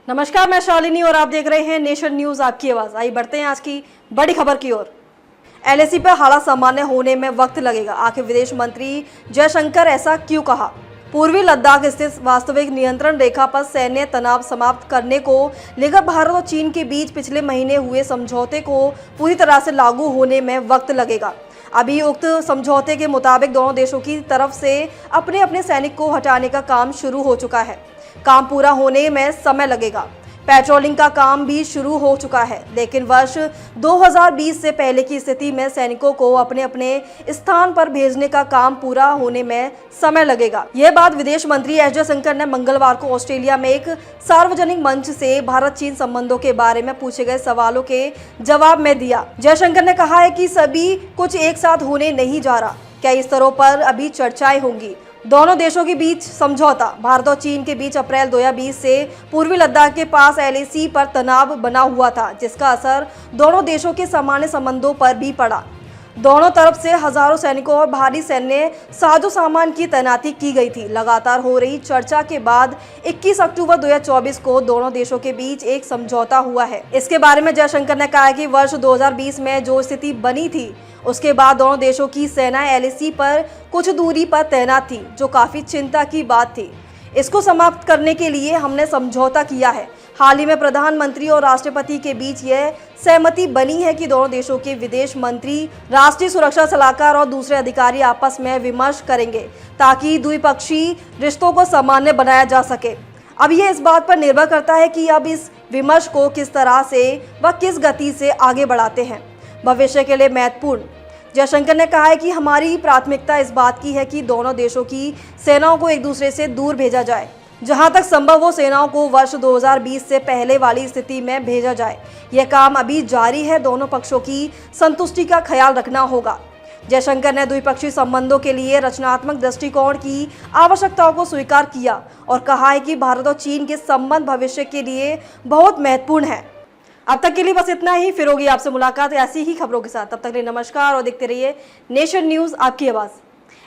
नमस्कार, मैं शालिनी और आप देख रहे हैं नेशन न्यूज आपकी आवाज। आइए बढ़ते हैं आज की बड़ी खबर की ओर। एलएसी पर हालात सामान्य होने में वक्त लगेगा, आखिर विदेश मंत्री जयशंकर ऐसा क्यों कहा? पूर्वी लद्दाख स्थित वास्तविक नियंत्रण रेखा पर सैन्य तनाव समाप्त करने को लेकर भारत और चीन के बीच पिछले महीने हुए समझौते को पूरी तरह से लागू होने में वक्त लगेगा। अभी उक्त समझौते के मुताबिक दोनों देशों की तरफ से अपने अपने सैनिक को हटाने का काम शुरू हो चुका है। काम पूरा होने में समय लगेगा। पेट्रोलिंग का काम भी शुरू हो चुका है, लेकिन वर्ष 2020 से पहले की स्थिति में सैनिकों को अपने अपने स्थान पर भेजने का काम पूरा होने में समय लगेगा। यह बात विदेश मंत्री एस जयशंकर ने मंगलवार को ऑस्ट्रेलिया में एक सार्वजनिक मंच से भारत चीन संबंधों के बारे में पूछे गए सवालों के जवाब में दिया। जयशंकर ने कहा है कि सभी कुछ एक साथ होने नहीं जा रहा। कई स्तरों पर अभी चर्चाएं होंगी। दोनों देशों के बीच समझौता। भारत और चीन के बीच अप्रैल 2020 से पूर्वी लद्दाख के पास एलएसी पर तनाव बना हुआ था, जिसका असर दोनों देशों के सामान्य संबंधों पर भी पड़ा। दोनों तरफ से हजारों सैनिकों और भारी सैन्य साजो सामान की तैनाती की गई थी। लगातार हो रही चर्चा के बाद 21 अक्टूबर 2024 को दोनों देशों के बीच एक समझौता हुआ है। इसके बारे में जयशंकर ने कहा कि वर्ष 2020 में जो स्थिति बनी थी, उसके बाद दोनों देशों की सेनाएं एलएसी पर कुछ दूरी पर तैनात थी, जो काफी चिंता की बात थी। इसको समाप्त करने के लिए हमने समझौता किया है। हाल ही में प्रधानमंत्री और राष्ट्रपति के बीच यह सहमति बनी है कि दोनों देशों के विदेश मंत्री, राष्ट्रीय सुरक्षा सलाहकार और दूसरे अधिकारी आपस में विमर्श करेंगे, ताकि द्विपक्षीय रिश्तों को सामान्य बनाया जा सके। अब यह इस बात पर निर्भर करता है कि अब इस विमर्श को किस तरह से व किस गति से आगे बढ़ाते हैं। भविष्य के लिए महत्वपूर्ण। जयशंकर ने कहा है कि हमारी प्राथमिकता इस बात की है कि दोनों देशों की सेनाओं को एक दूसरे से दूर भेजा जाए। जहां तक संभव हो, सेनाओं को वर्ष 2020 से पहले वाली स्थिति में भेजा जाए। यह काम अभी जारी है। दोनों पक्षों की संतुष्टि का ख्याल रखना होगा। जयशंकर ने द्विपक्षीय संबंधों के लिए रचनात्मक दृष्टिकोण की आवश्यकताओं को स्वीकार किया और कहा है कि भारत और चीन के संबंध भविष्य के लिए बहुत महत्वपूर्ण है। अब तक के लिए बस इतना ही। फिर होगी आपसे मुलाकात ऐसी ही खबरों के साथ। तब तक के लिए नमस्कार और देखते रहिए नेशन न्यूज आपकी आवाज।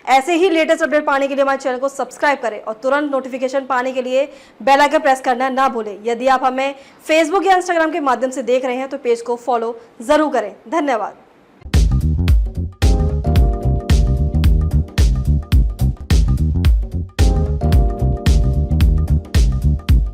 ऐसे ही लेटेस्ट अपडेट पाने के लिए हमारे चैनल को सब्सक्राइब करें और तुरंत नोटिफिकेशन पाने के लिए बेल आइकन प्रेस करना ना भूलें। यदि आप हमें फेसबुक या इंस्टाग्राम के माध्यम से देख रहे हैं तो पेज को फॉलो जरूर करें। धन्यवाद।